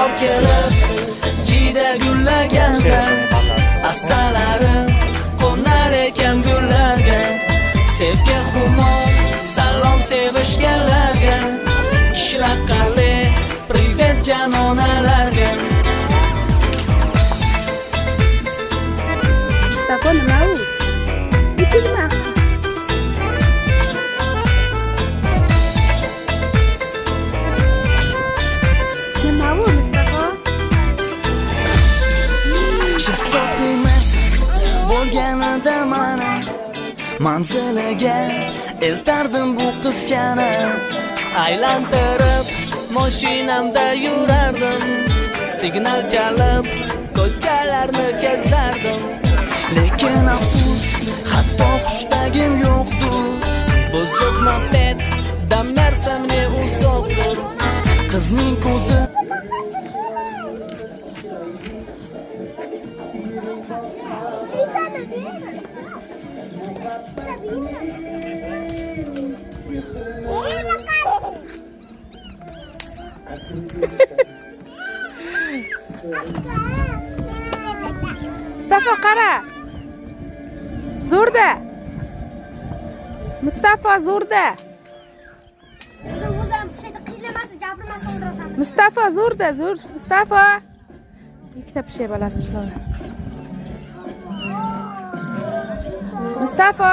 bahor kelib jiyda gullaganda asalarim qo'nar ekan gullarga sevgi xumor salom sevishganlarga ishlaqali privet janonalarga Mustafa nima u? Bitirma. Nima u Mustafa? Shahzod emas bo'lganida mana manziliga eltardim bu qizchani aylantirib mashinamda yurardim signal chalib ko'chalarni kezardim lekin afsus hatto xushtagim yo'qdir buzuq moped dam bersam ne uzoqdir qizning ko'zi Mustafa qara. Zo'rda. Mustafa zo'rda. O'zim şeyda qiynamasa, gapirmasa o'ldirasan. Mustafa zo'rda, zo'r. Mustafa. Ikkita pishay bolasi ishladi. Mustafa.